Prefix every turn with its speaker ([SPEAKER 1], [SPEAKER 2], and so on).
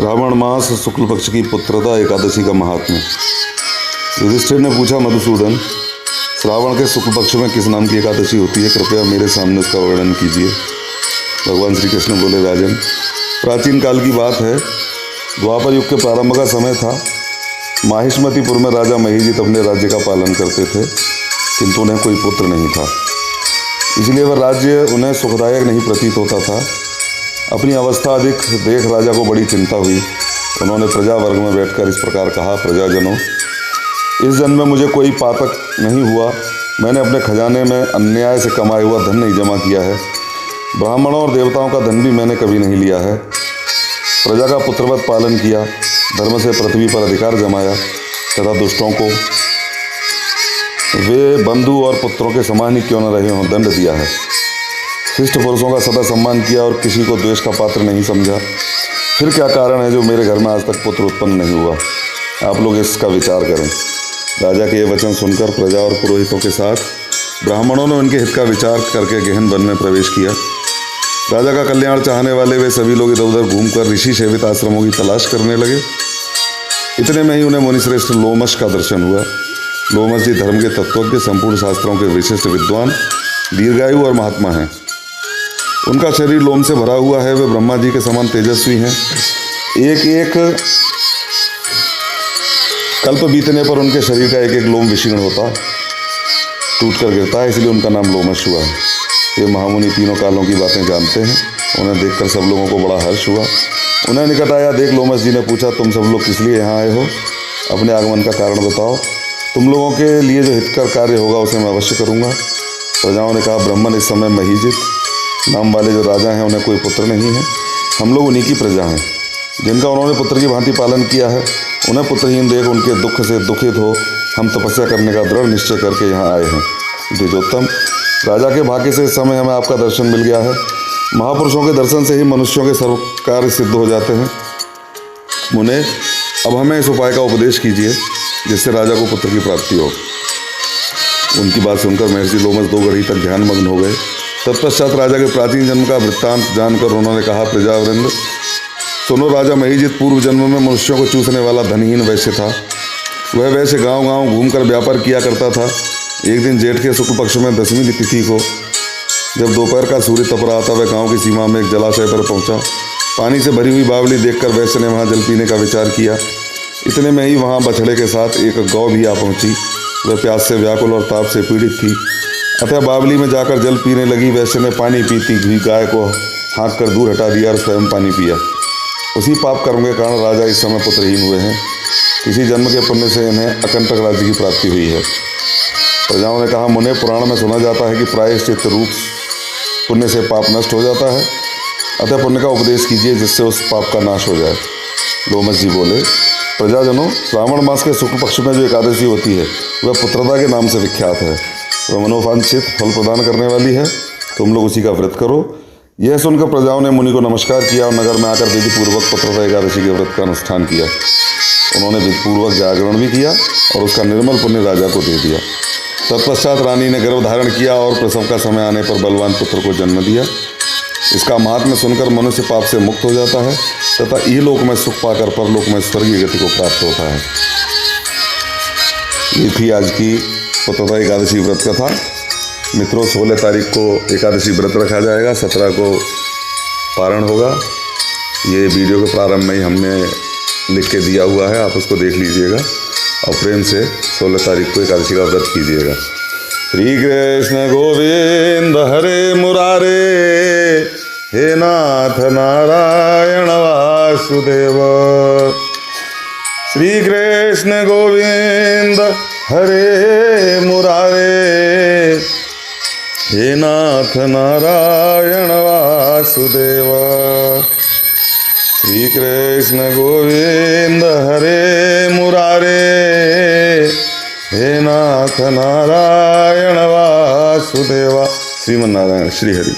[SPEAKER 1] श्रावण मास शुक्ल पक्ष की पुत्रदा एकादशी का महात्म्य। युधिष्ठिर ने पूछा, मधुसूदन, श्रावण के शुक्ल पक्ष में किस नाम की एकादशी होती है? कृपया मेरे सामने उसका वर्णन कीजिए। भगवान श्री कृष्ण बोले, राजन, प्राचीन काल की बात है। द्वापर युग के प्रारंभ का समय था। माहिष्मतिपुर में राजा महीजित अपने राज्य का पालन करते थे, किंतु उन्हें कोई पुत्र नहीं था। इसलिए वह राज्य उन्हें सुखदायक नहीं प्रतीत होता था। अपनी अवस्था अधिक देख राजा को बड़ी चिंता हुई। उन्होंने प्रजा वर्ग में बैठकर इस प्रकार कहा, प्रजाजनों, इस जन्म में मुझे कोई पातक नहीं हुआ। मैंने अपने खजाने में अन्याय से कमाया हुआ धन नहीं जमा किया है। ब्राह्मणों और देवताओं का धन भी मैंने कभी नहीं लिया है। प्रजा का पुत्रवत पालन किया, धर्म से पृथ्वी पर अधिकार जमाया तथा दुष्टों को वे बंधु और पुत्रों के समान ही क्यों न रहे हों दंड दिया है। शिष्ट पुरुषों का सदा सम्मान किया और किसी को द्वेष का पात्र नहीं समझा। फिर क्या कारण है जो मेरे घर में आज तक पुत्र उत्पन्न नहीं हुआ? आप लोग इसका विचार करें। राजा के ये वचन सुनकर प्रजा और पुरोहितों के साथ ब्राह्मणों ने उनके हित का विचार करके गहन वन में प्रवेश किया। राजा का कल्याण चाहने वाले वे सभी लोग इधर उधर घूमकर ऋषि सेवित आश्रमों की तलाश करने लगे। इतने में ही उन्हें मुनिश्रेष्ठ लोमश का दर्शन हुआ। लोमश जी धर्म के तत्वज्ञ, संपूर्ण शास्त्रों के विशिष्ट विद्वान, दीर्घायु और महात्मा हैं। उनका शरीर लोम से भरा हुआ है। वे ब्रह्मा जी के समान तेजस्वी हैं। एक एक कल्प बीतने पर उनके शरीर का एक एक लोम विशीर्ण होता, टूट कर गिरता है, इसलिए उनका नाम लोमश हुआ है। ये महामुनि तीनों कालों की बातें जानते हैं। उन्हें देखकर सब लोगों को बड़ा हर्ष हुआ। उन्हें निकट आया देख लोमश जी ने पूछा, तुम सब लोग किस लिए यहाँ आए हो? अपने आगमन का कारण बताओ। तुम लोगों के लिए जो हितकर कार्य होगा उसे मैं अवश्य करूँगा। प्रजाओं ने कहा, ब्राह्मण इस समय महीजित नाम वाले जो राजा हैं उन्हें कोई पुत्र नहीं है। हम लोग उन्हीं की प्रजा हैं, जिनका उन्होंने पुत्र की भांति पालन किया है। उन्हें पुत्रहीन देख उनके दुख से दुखित हो हम तपस्या करने का दृढ़ निश्चय करके यहाँ आए हैं। द्विजोत्तम, राजा के भाग्य से इस समय हमें आपका दर्शन मिल गया है। महापुरुषों के दर्शन से ही मनुष्यों के सर्व कार्य सिद्ध हो जाते हैं। मुने, अब हमें इस उपाय का उपदेश कीजिए जिससे राजा को पुत्र की प्राप्ति हो। उनकी बात सुनकर महर्षि लोमश 2 घड़ी तक ध्यानमग्न हो गए। तत्पश्चात राजा के प्राचीन जन्म का वृत्तांत जानकर उन्होंने कहा, प्रजावृंद सुनो, राजा महीजित पूर्व जन्म में मनुष्यों को चूसने वाला धनहीन वैश्य था। वह वैश्य गांव गांव घूमकर व्यापार किया करता था। एक दिन जेठ के शुक्ल पक्ष में 10वीं तिथि को जब दोपहर का सूर्य तप रहा था, वह गांव की सीमा में एक जलाशय पर पहुंचा। पानी से भरी हुई बावली देखकर वैश्य ने वहां जल पीने का विचार किया। इतने में ही वहां बछड़े के साथ एक गौ भी आ पहुंची। वह प्यास से व्याकुल और ताप से पीड़ित थी, अतः बावली में जाकर जल पीने लगी। वैश्य ने पानी पीती हुई गाय को हाँक कर दूर हटा दिया और स्वयं पानी पिया। उसी पाप कर्म के कारण राजा इस समय पुत्रहीन हुए हैं। किसी जन्म के पुण्य से इन्हें अकंटक राज्य की प्राप्ति हुई है। प्रजाओं ने कहा, मुने, पुराण में सुना जाता है कि प्रायश्चित रूप पुण्य से पाप नष्ट हो जाता है। अतः पुण्य का उपदेश कीजिए जिससे उस पाप का नाश हो जाए। लोमश जी बोले, प्रजाजनों, श्रावण मास के शुक्ल पक्ष में जो एकादशी होती है वह पुत्रदा के नाम से विख्यात है। वह मनोवांछित फल प्रदान करने वाली है। तुम लोग उसी का व्रत करो। यह सुनकर प्रजाओं ने मुनि को नमस्कार किया और नगर में आकर विधि पूर्वक पुत्रदा एकादशी के व्रत का अनुष्ठान किया। उन्होंने विधि पूर्वक जागरण भी किया और उसका निर्मल पुण्य राजा को दे दिया। तत्पश्चात रानी ने गर्भ धारण किया और प्रसव का समय आने पर बलवान पुत्र को जन्म दिया। इसका महात्म्य सुनकर मनुष्य पाप से मुक्त हो जाता है तथा इहलोक में सुख पाकर परलोक में स्वर्गीय गति को प्राप्त होता है। ये थी आज की पुत्रदा एकादशी व्रत कथा। मित्रों, 16 तारीख को एकादशी व्रत रखा जाएगा, 17 को पारण होगा। ये वीडियो के प्रारंभ में ही हमने लिख के दिया हुआ है, आप उसको देख लीजिएगा और प्रेम से 16 तारीख को एकादशी का व्रत कीजिएगा। श्री कृष्ण गोविंद हरे मुरारे, हे नाथ नारायण वासुदेव। श्री कृष्ण गोविंद हरे मुरारे, हे नाथ नारायण वासुदेव। श्री कृष्ण गोविंद हरे मुरारे, हे नाथ नारायण वासुदेव। श्रीमन्नारायण श्री हरि।